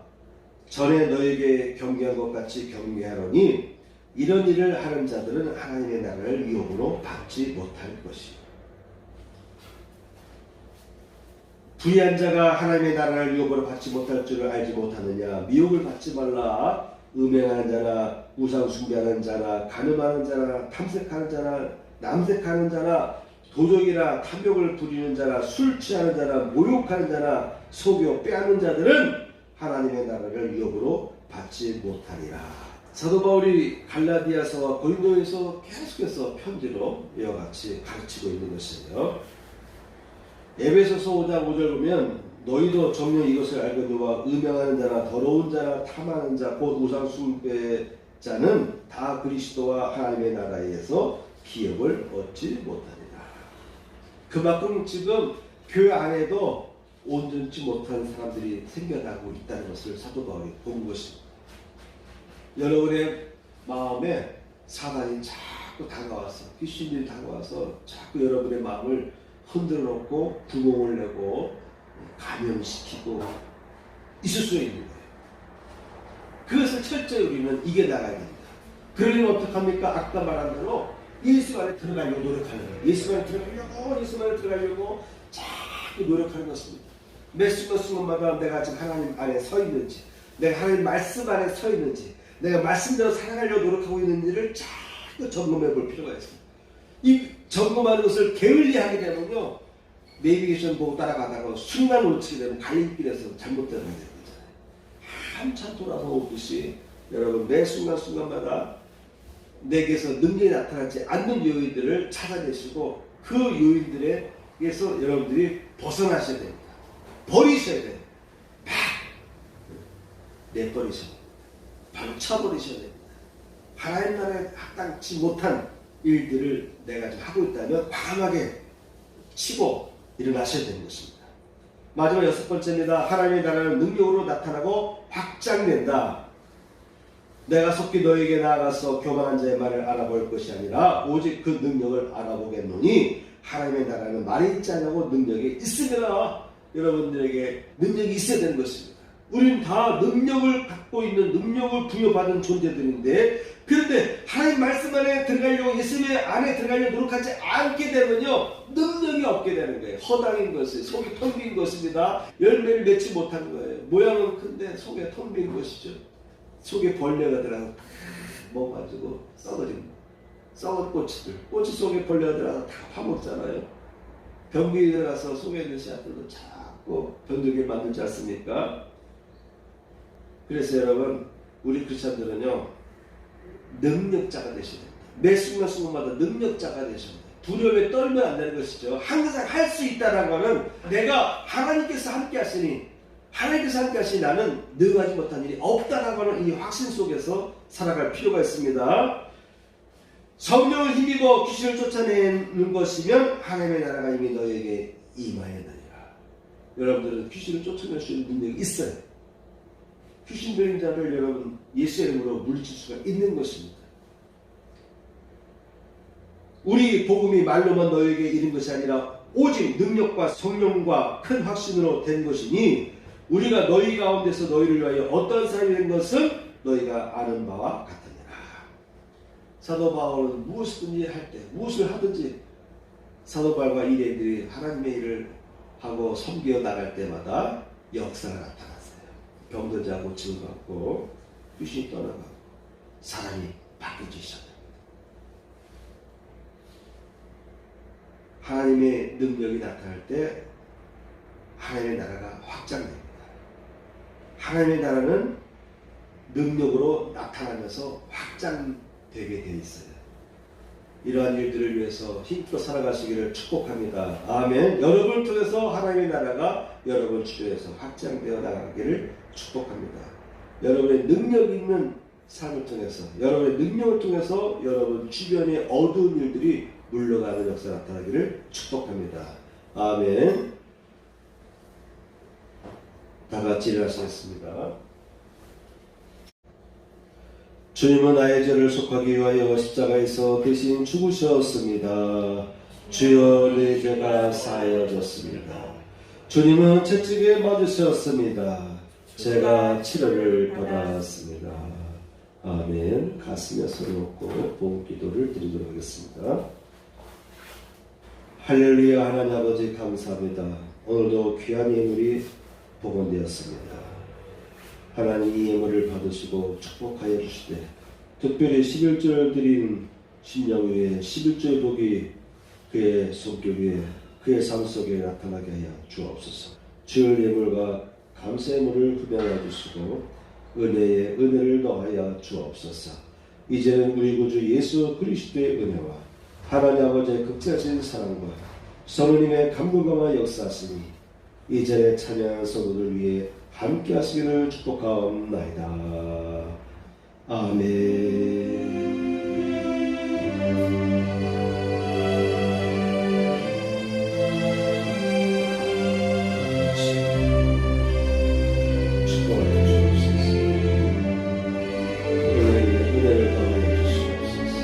전에 너에게 경계한 것 같이 경계하노니 이런 일을 하는 자들은 하나님의 나라를 유혹으로 받지 못할 것이요. 불의한 자가 하나님의 나라를 유혹으로 받지 못할 줄을 알지 못하느냐. 미혹을 받지 말라. 음행하는 자나 우상 숭배하는 자나 간음하는 자나 탐색하는 자나 남색하는 자나 도적이나 탐욕을 부리는 자나 술 취하는 자나 모욕하는 자나 속여 빼앗는 자들은 하나님의 나라를 유혹으로 받지 못하리라. 사도 바울이 갈라디아서와 고린도에서 계속해서 편지로 이와 같이 가르치고 있는 것이에요. 에베소서 5장 5절 보면 너희도 정녕 이것을 알거니와 음행하는 자나 더러운 자나 탐하는 자 곧 우상 숭배자는 다 그리스도와 하나님의 나라에서 기업을 얻지 못하리라. 그만큼 지금 교회 안에도 온전치 못한 사람들이 생겨나고 있다는 것을 사도 바울이 본 것입니다. 여러분의 마음에 사단이 자꾸 다가와서, 귀신들이 다가와서 자꾸 여러분의 마음을 흔들어 놓고 구멍을 내고 감염시키고 있을 수 있는 거예요. 그것을 철저히 우리는 이겨나가야 됩니다. 그러려면 어떡합니까? 아까 말한 대로 예수 안에 들어가려고 노력하는 거예요. 예수 안에 들어가려고 자꾸 노력하는 것입니다. 매 순간순간마다 내가 지금 하나님 안에 서 있는지, 내가 하나님 말씀 안에 서 있는지, 내가 말씀대로 살아가려고 노력하고 있는지를 자꾸 점검해 볼 필요가 있습니다. 이 점검하는 것을 게을리하게 되면요, 내비게이션 보고 따라가다가 순간 놓치게 되면 갈림길에서 잘못되는 거잖아요. 한참 돌아서 오듯이 여러분 매 순간순간마다 내게서 능력이 나타나지 않는 요인들을 찾아내시고 그 요인들에서 여러분들이 벗어나셔야 됩니다. 버리셔야 돼요. 막 내버리셔야 됩니다. 바로 쳐버리셔야 됩니다. 하나님 나라에 합당치 못한 일들을 내가 좀 하고 있다면 과감하게 치고 일어나셔야 되는 것입니다. 마지막 6번째입니다. 하나님의 나라는 능력으로 나타나고 확장된다. 내가 속히 너에게 나아가서 교만한 자의 말을 알아볼 것이 아니라 오직 그 능력을 알아보겠노니 하나님의 나라는 말이 있지 않냐고 능력이 있으면 여러분들에게 능력이 있어야 되는 것입니다. 우리는 다 능력을 갖고 있는, 능력을 부여받은 존재들인데, 그런데 하나님 말씀 안에 들어가려고, 예수님의 안에 들어가려고 노력하지 않게 되면요, 능력이 없게 되는 거예요. 허당인 것이, 속이 텅 빈 것입니다. 열매를 맺지 못한 거예요. 모양은 큰데 속에 텅 빈 것이죠. 속에 벌레가 들어가서 먹어가지고 썩어진, 썩은 꽃이 속에 벌레가 들어가서 다 파먹잖아요. 병균이 들어가서 속에 있는 씨앗들도 자꾸 병들게 만들지 않습니까? 그래서 여러분, 우리 크리스찬들은요, 능력자가 되셔야 됩니다. 매 순간순간마다 능력자가 되셔야 됩니다. 두려움에 떨면 안 되는 것이죠. 항상 할 수 있다는 것은 내가 하나님께서 함께 하시니, 나는 능하지 못한 일이 없다라고 하는 이 확신 속에서 살아갈 필요가 있습니다. 성령을 힘입어 귀신을 쫓아내는 것이면 하나님의 나라가 이미 너에게 임하였느니라. 여러분들은 귀신을 쫓아낼 수 있는 능력이 있어요. 귀신 들린 자를 여러분 예수의 이름으로 물리칠 수가 있는 것입니다. 우리 복음이 말로만 너에게 이른 것이 아니라 오직 능력과 성령과 큰 확신으로 된 것이니 우리가 너희 가운데서 너희를 위하여 어떤 사람이 된 것은 너희가 아는 바와 같으니라. 사도 바울은 무엇이든지 할 때, 무엇을 하든지 사도 바울과 일행들이 하나님의 일을 하고 섬겨 나갈 때마다 역사가 나타났어요. 병든 자 고침을 받고 귀신이 떠나가고 사람이 바뀌기 시작합니다. 하나님의 능력이 나타날 때 하나님의 나라가 확장됩니다. 하나님의 나라는 능력으로 나타나면서 확장되게 되어 있어요. 이러한 일들을 위해서 힘껏 살아가시기를 축복합니다. 아멘. 여러분을 통해서 하나님의 나라가 여러분 주변에서 확장되어 나가기를 축복합니다. 여러분의 능력 있는 삶을 통해서, 여러분의 능력을 통해서 여러분 주변의 어두운 일들이 물러가는 역사가 나타나기를 축복합니다. 아멘. 다 같이 일어나시겠습니다. 주님은 나의 죄를 속하기 위하여 십자가에서 대신 죽으셨습니다. 주여 내 죄가 사하여졌습니다. 주님은 채찍에 맞으셨습니다. 제가 치료를 받았습니다. 아멘. 가슴에 손을 얹고 복음 기도를 드리도록 하겠습니다. 할렐루야. 하나님 아버지 감사합니다. 오늘도 귀한 예물이 복원되었습니다. 하나님 이 예물을 받으시고 축복하여 주시되 특별히 11절 드린 심령 위에 11절 복이 그의 손길 위에 그의 삶 속에 나타나게 하여 주옵소서. 주의 예물과 감사의 물을 흡연하여 주시고 은혜에 은혜를 더하여 주옵소서. 이제는 우리 구주 예수 그리스도의 은혜와 하나님 아버지의 극진하신 사랑과 성령님의 감동과 역사하시니 이전에 찬양한 성도들 위해 함께 하시기를 축복하옵나이다. 아멘. 은혜를 더하여 주시옵소서.